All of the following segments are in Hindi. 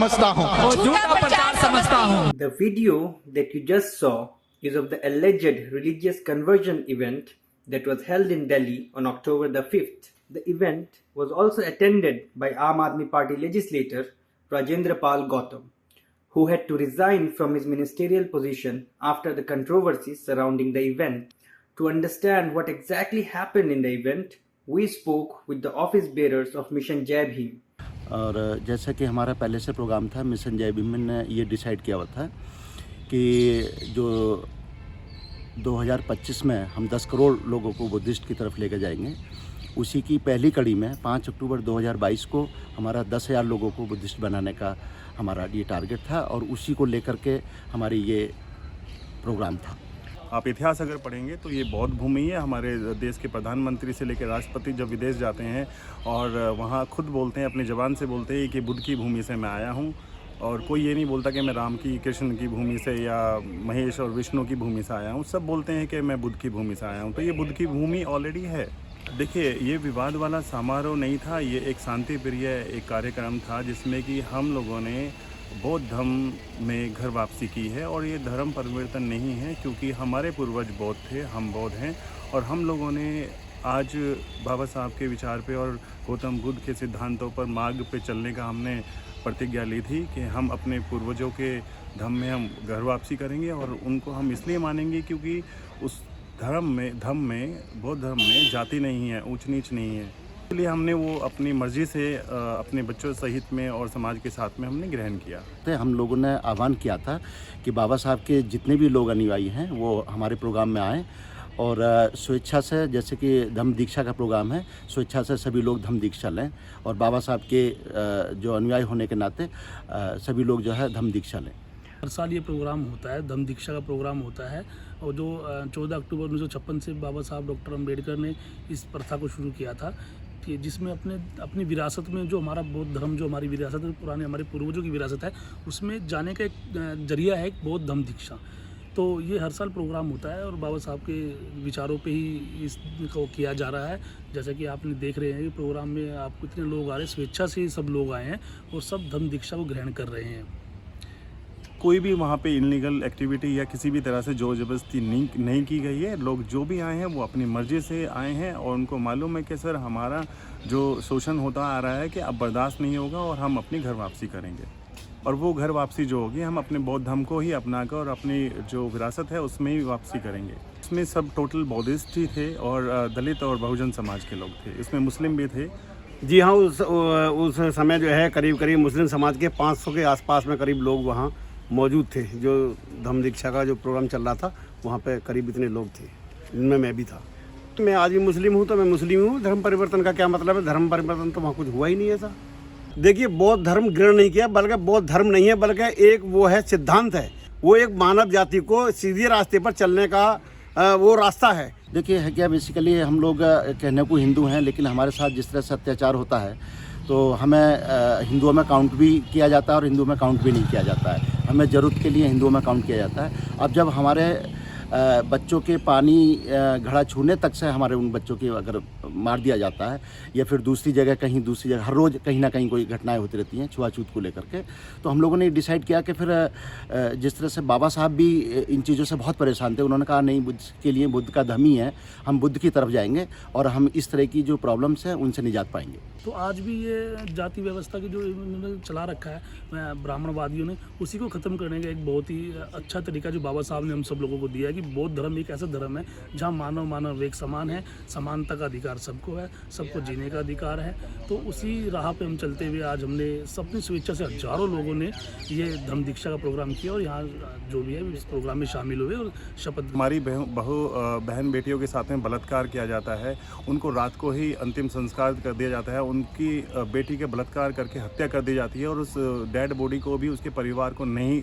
समझता हूँ, झूठा प्रचार समझता हूँ। The video that you just saw is of the alleged religious conversion event that was held in Delhi on October the 5th. The event was also attended by Aam Aadmi Party legislator Rajendra Pal Gautam, who had to resign from his ministerial position after the controversies surrounding the event. To understand what exactly happened in the event, we spoke with the office bearers of Mission Jai Bhim. और जैसा कि हमारा पहले से प्रोग्राम था, मिशन जय भीम ने ये डिसाइड किया हुआ था कि जो 2025 में हम 10 करोड़ लोगों को बुद्धिस्ट की तरफ लेकर जाएंगे, उसी की पहली कड़ी में 5 अक्टूबर 2022 को हमारा 10,000 लोगों को बुद्धिस्ट बनाने का हमारा ये टारगेट था और उसी को लेकर के हमारी ये प्रोग्राम था। आप इतिहास अगर पढ़ेंगे तो ये बौद्ध भूमि है। हमारे देश के प्रधानमंत्री से लेकर राष्ट्रपति जब विदेश जाते हैं और वहाँ खुद बोलते हैं, अपनी ज़बान से बोलते हैं कि बुद्ध की भूमि से मैं आया हूँ, और कोई ये नहीं बोलता कि मैं राम की, कृष्ण की भूमि से या महेश और विष्णु की भूमि से आया हूँ। सब बोलते हैं कि मैं बुद्ध की भूमि से आया हूँ। तो ये बुद्ध की भूमि ऑलरेडी है। देखिए, ये विवाद वाला समारोह नहीं था, ये एक शांति प्रिय एक कार्यक्रम था जिसमें कि हम लोगों ने बौद्ध धर्म में घर वापसी की है। और ये धर्म परिवर्तन नहीं है, क्योंकि हमारे पूर्वज बौद्ध थे, हम बौद्ध हैं, और हम लोगों ने आज बाबा साहब के विचार पे और गौतम बुद्ध के सिद्धांतों पर मार्ग पे चलने का हमने प्रतिज्ञा ली थी कि हम अपने पूर्वजों के धर्म में हम घर वापसी करेंगे। और उनको हम इसलिए मानेंगे क्योंकि उस धर्म में बौद्ध धर्म में जाति नहीं है, ऊंच नीच नहीं है। इसलिए हमने वो अपनी मर्जी से अपने बच्चों सहित में और समाज के साथ में हमने ग्रहण किया। तो हम लोगों ने आह्वान किया था कि बाबा साहब के जितने भी लोग अनुयायी हैं वो हमारे प्रोग्राम में आएँ और स्वेच्छा से, जैसे कि धम्म दीक्षा का प्रोग्राम है, स्वेच्छा से सभी लोग धम्म दीक्षा लें और बाबा साहब के जो अनुयायी होने के नाते सभी लोग जो है धम्म दीक्षा लें। हर साल ये प्रोग्राम होता है, धम्म दीक्षा का प्रोग्राम होता है, और जो 14 अक्टूबर 1956 से बाबा साहब डॉक्टर अम्बेडकर ने इस प्रथा को शुरू किया था, कि जिसमें अपनी विरासत में जो हमारा बौद्ध धर्म, जो हमारी विरासत है, पुराने हमारे पूर्वजों की विरासत है, उसमें जाने का एक जरिया है एक बौद्ध धम्म दीक्षा। तो ये हर साल प्रोग्राम होता है और बाबा साहब के विचारों पे ही इसको किया जा रहा है। जैसा कि आपने देख रहे हैं कि प्रोग्राम में आपको इतने लोग आ रहे हैं, स्वेच्छा से ही सब लोग आए हैं और सब धम्म दीक्षा को ग्रहण कर रहे हैं। कोई भी वहाँ पे इलीगल एक्टिविटी या किसी भी तरह से जोर जबरदस्ती नहीं की गई है। लोग जो भी आए हैं वो अपनी मर्जी से आए हैं और उनको मालूम है कि सर हमारा जो शोषण होता आ रहा है कि अब बर्दाश्त नहीं होगा और हम अपनी घर वापसी करेंगे। और वो घर वापसी जो होगी हम अपने बौद्ध धर्म को ही अपनाकर और अपनी जो विरासत है उसमें ही वापसी करेंगे। इसमें सब टोटल बौद्धिस्ट ही थे और दलित और बहुजन समाज के लोग थे, इसमें मुस्लिम भी थे। जी हाँ, उस समय जो है करीब मुस्लिम समाज के 500 के आसपास में करीब लोग वहाँ मौजूद थे। जो धम्म दीक्षा का जो प्रोग्राम चल रहा था वहाँ पे करीब इतने लोग थे, इनमें मैं भी था। मैं आज भी मुस्लिम हूँ तो मैं मुस्लिम हूँ। धर्म परिवर्तन का क्या मतलब है? धर्म परिवर्तन तो वहाँ कुछ हुआ ही नहीं ऐसा। देखिए, बौद्ध धर्म ग्रहण नहीं किया, बल्कि बौद्ध धर्म नहीं है, बल्कि एक वो है सिद्धांत है, वो एक मानव जाति को सीधे रास्ते पर चलने का वो रास्ता है। देखिए है क्या, बेसिकली हम लोग कहने को हिंदू हैं, लेकिन हमारे साथ जिस तरह से अत्याचार होता है तो हमें हिंदुओं में काउंट भी किया जाता है और हिंदुओं में काउंट भी नहीं किया जाता है। हमें ज़रूरत के लिए हिंदुओं में काउंट किया जाता है। अब जब हमारे बच्चों के पानी घड़ा छूने तक से हमारे उन बच्चों की अगर मार दिया जाता है या फिर दूसरी जगह हर रोज़ कहीं ना कहीं कोई घटनाएं होती रहती हैं छुआछूत को लेकर के, तो हम लोगों ने डिसाइड किया कि फिर जिस तरह से बाबा साहब भी इन चीज़ों से बहुत परेशान थे, उन्होंने कहा नहीं, बुद्ध के लिए बुद्ध का धर्म ही है, हम बुद्ध की तरफ जाएंगे और हम इस तरह की जो प्रॉब्लम्स हैं उनसे निजात पाएंगे। तो आज भी ये जाति व्यवस्था की जो इन्होंने चला रखा है ब्राह्मणवादियों ने, उसी को ख़त्म करने का एक बहुत ही अच्छा तरीका जो बाबा साहब ने हम सब लोगों को दिया है कि बौद्ध धर्म एक ऐसा धर्म है जहाँ मानव एक समान है, समानता का अधिकार सबको है, सबको जीने का अधिकार है। तो उसी राह पे हम चलते हुए आज हमने सबकी स्वेच्छा से हजारों लोगों ने ये धम्म दीक्षा का प्रोग्राम किया और यहाँ जो भी है इस प्रोग्राम में शामिल हुए और शपथ। हमारी बहन बेटियों के साथ में बलात्कार किया जाता है, उनको रात को ही अंतिम संस्कार कर दिया जाता है, उनकी बेटी के बलात्कार करके हत्या कर दी जाती है और उस डेड बॉडी को भी उसके परिवार को नहीं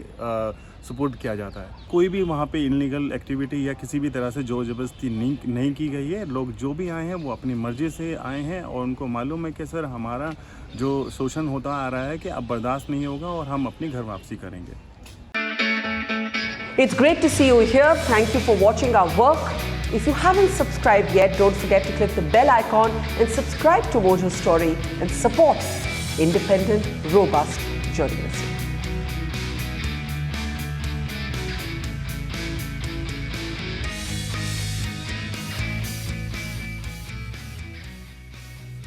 सुपुर्द किया जाता है। कोई भी वहाँ पे इलीगल एक्टिविटी या किसी भी तरह से जोर जबरदस्ती नहीं की गई है। लोग जो भी आए हैं वो अपनी मर्जी से आए हैं और उनको मालूम है कि सर हमारा जो शोषण होता आ रहा है कि अब बर्दाश्त नहीं होगा और हम अपनी घर वापसी करेंगे। It's great to see you here. Thank you for watching our work. If you haven't subscribed yet, don't forget to click the bell icon and subscribe to Mojo Story and support independent, robust joining us.